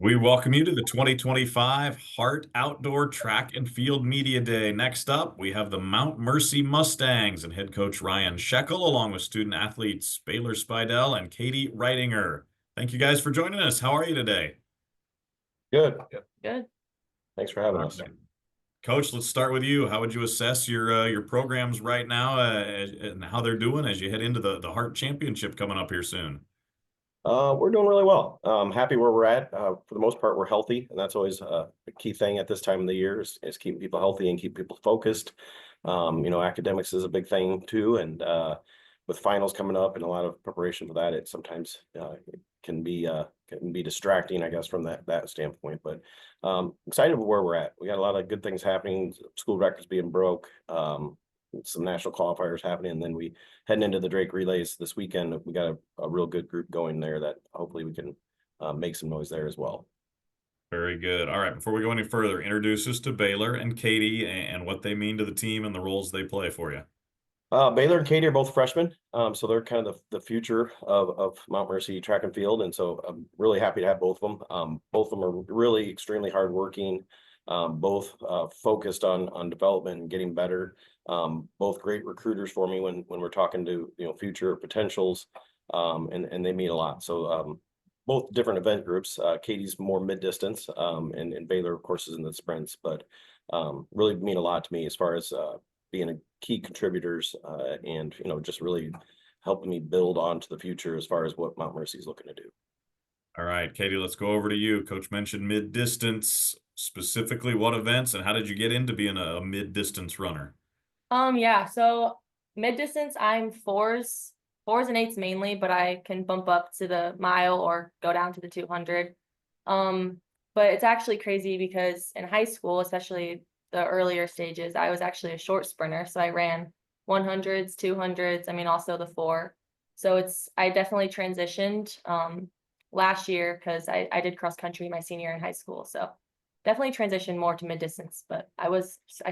We welcome you to the 2025 Hart Outdoor Track and Field Media Day. Next up, we have the Mount Mercy Mustangs and head coach Ryan Shekel, along with student athletes Baylor Spidell and Katie Reitinger. Thank you guys for joining us. How are you today? Good. Good. Thanks for having All us. right. Coach, let's start with you. How would you assess your programs right now and how they're doing as you head into the Hart Championship coming up here soon? We're doing really well. Happy where we're at. For the most part, we're healthy, and that's always a key thing at this time of the year is keeping people healthy and keep people focused. Academics is a big thing too, and with finals coming up and a lot of preparation for that, it sometimes it can be distracting, I guess, from that standpoint. But excited with where we're at. We got a lot of good things happening. School records being broke. Some national qualifiers happening, and then we heading into the Drake relays this weekend. We got a real good group going there that hopefully we can make some noise there as well. Very good. All right, before we go any further, introduce us to Baylor and Katie and what they mean to the team and the roles they play for you. Baylor and Katie are both freshmen, so they're kind of the future of Mount Mercy track and field, and so I'm really happy to have both of them. Both of them are really extremely hardworking, both focused on development and getting better. Both great recruiters for me when we're talking to future potentials, and they mean a lot. So both different event groups. Katie's more mid distance, and Baylor of course is in the sprints, but really mean a lot to me as far as being a key contributors, and just really helping me build on to the future as far as what Mount Mercy is looking to do. All right, Katie, let's go over to you. Coach mentioned mid-distance, specifically what events and how did you get into being a mid-distance runner? Yeah, so mid distance, I'm fours and eights mainly, but I can bump up to the mile or go down to the 200. But it's actually crazy because in high school, especially the earlier stages, I was actually a short sprinter. So I ran 100s, 200s, I mean, also the four. So I definitely transitioned last year because I did cross country my senior year in high school. So definitely transitioned more to mid distance, but I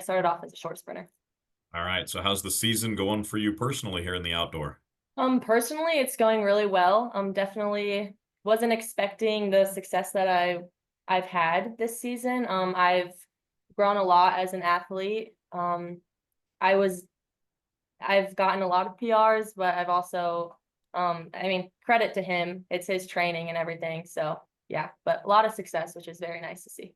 started off as a short sprinter. All right, so how's the season going for you personally here in the outdoor? Personally, it's going really well. Definitely wasn't expecting the success that I've had this season. I've grown a lot as an athlete. I was I've gotten a lot of PRs, but I've also, I mean, credit to him. It's his training and everything. So yeah, but a lot of success, which is very nice to see.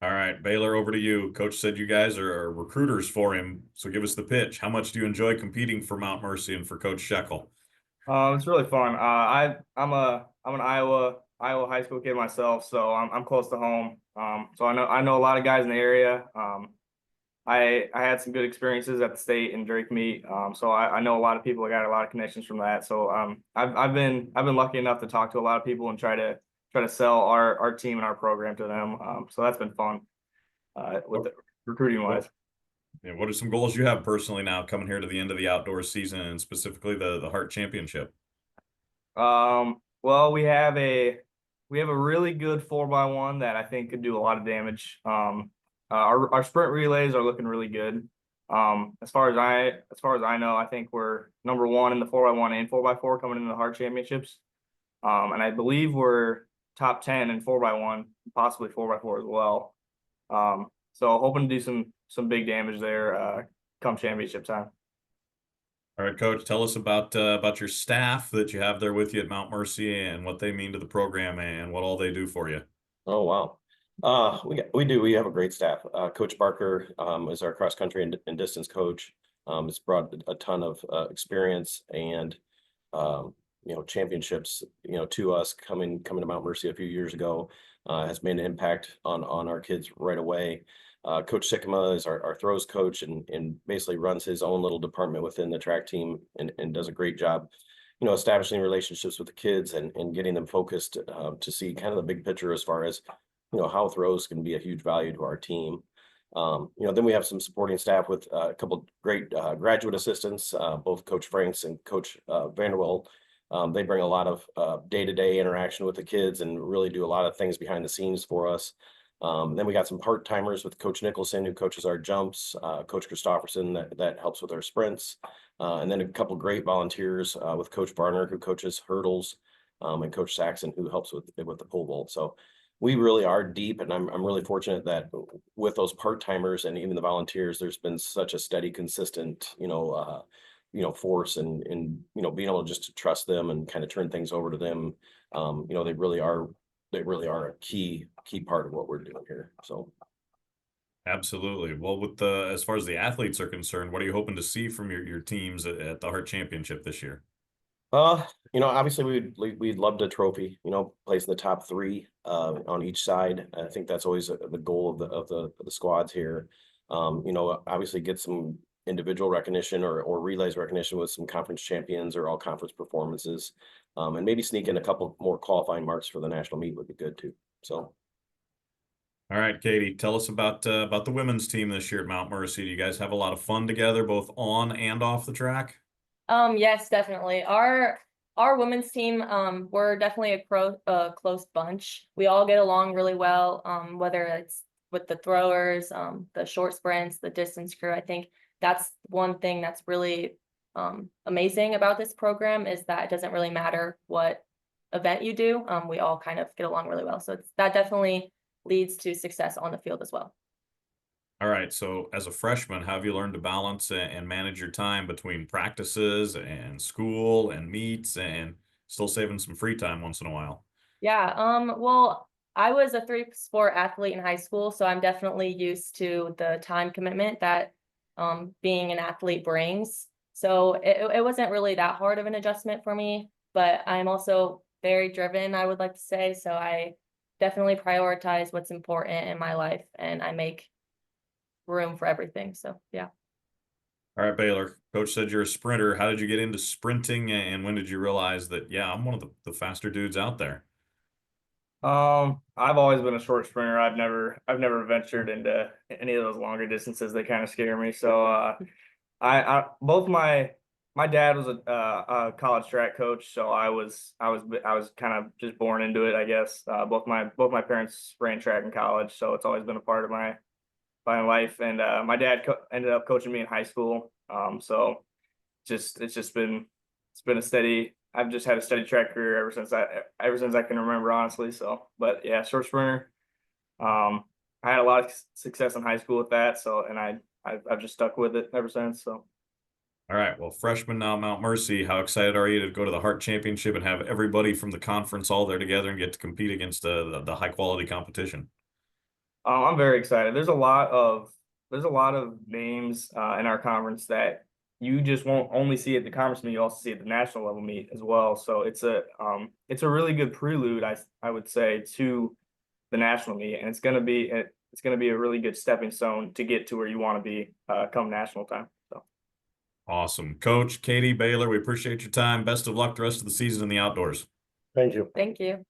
All right, Baylor, over to you. Coach said you guys are recruiters for him, so give us the pitch. How much do you enjoy competing for Mount Mercy and for Coach Shekel? It's really fun. I'm an Iowa high school kid myself, so I'm close to home. So I know a lot of guys in the area. I had some good experiences at the state and Drake meet. So I know a lot of people. I got a lot of connections from that. So I've been lucky enough to talk to a lot of people and try to sell our team and our program to them. So that's been fun with the recruiting wise. And what are some goals you have personally now coming here to the end of the outdoor season and specifically the Hart Championship? Well, we have a really good 4x1 that I think could do a lot of damage. Our sprint relays are looking really good. As far as I know, I think we're number one in the 4x1 and 4x4 coming into the Hart Championships. And I believe we're top 10 in 4x1, possibly 4x4 as well. So hoping to do some big damage there come championship time. All right, Coach, tell us about your staff that you have there with you at Mount Mercy and what they mean to the program and what all they do for you. Oh wow. We have a great staff. Coach Barker is our cross country and distance coach. Has brought a ton of experience and championships to us coming to Mount Mercy a few years ago. Has made an impact on our kids right away. Coach Sycamore is our throws coach and basically runs his own little department within the track team and does a great job establishing relationships with the kids and getting them focused to see kind of the big picture as far as how throws can be a huge value to our team. Then we have some supporting staff with a couple great graduate assistants, both Coach Franks and Coach Vanderwell. They bring a lot of day-to-day interaction with the kids and really do a lot of things behind the scenes for us. Then we got some part-timers with Coach Nicholson, who coaches our jumps, Coach Christopherson that helps with our sprints, and then a couple great volunteers with Coach Barner, who coaches hurdles, and Coach Saxon, who helps with the pole vault. So we really are deep, and I'm really fortunate that with those part-timers and even the volunteers, there's been such a steady, consistent, force and being able just to trust them and kind of turn things over to them. They really are a key part of what we're doing here. So Absolutely. Well, as far as the athletes are concerned, what are you hoping to see from your teams at the Heart Championship this year? Obviously we'd loved a trophy, place in the top three on each side. I think that's always the goal of the squads here. Obviously get some individual recognition or relays recognition with some conference champions or all conference performances. And maybe sneak in a couple more qualifying marks for the national meet would be good too. So All right, Katie, tell us about the women's team this year at Mount Mercy. Do you guys have a lot of fun together, both on and off the track? Yes, definitely. Our women's team, we're definitely a close bunch. We all get along really well, whether it's with the throwers, the short sprints, the distance crew. I think that's one thing that's really amazing about this program is that it doesn't really matter what event you do. We all kind of get along really well. So that definitely leads to success on the field as well. All right, so as a freshman, how have you learned to balance and manage your time between practices and school and meets and still saving some free time once in a while? Yeah, well, I was a three-sport athlete in high school, so I'm definitely used to the time commitment that being an athlete brings. So it wasn't really that hard of an adjustment for me, but I'm also very driven, I would like to say. So I definitely prioritize what's important in my life and I make room for everything. So yeah. All right, Baylor, coach said you're a sprinter. How did you get into sprinting and when did you realize that, yeah, I'm one of the faster dudes out there? I've always been a short sprinter. I've never ventured into any of those longer distances. They kind of scare me. So, both my dad was a college track coach, so I was kind of just born into it, I guess. Both my parents ran track in college, so it's always been a part of my life. And my dad ended up coaching me in high school. So it's been a steady. I've just had a steady track career ever since I can remember, honestly. So, but yeah, short sprinter. I had a lot of success in high school with that. So, and I've just stuck with it ever since. So. All right, well, freshman now, Mount Mercy, how excited are you to go to the Heart Championship and have everybody from the conference all there together and get to compete against the high quality competition? I'm very excited. There's a lot of names in our conference that you just won't only see at the conference meet, you also see at the national level meet as well. So it's a really good prelude, I would say, to the national meet, and it's gonna be a really good stepping stone to get to where you want to be come national time. So Awesome. Coach, Katie, Baylor, we appreciate your time. Best of luck the rest of the season in the outdoors. thank you. Thank you.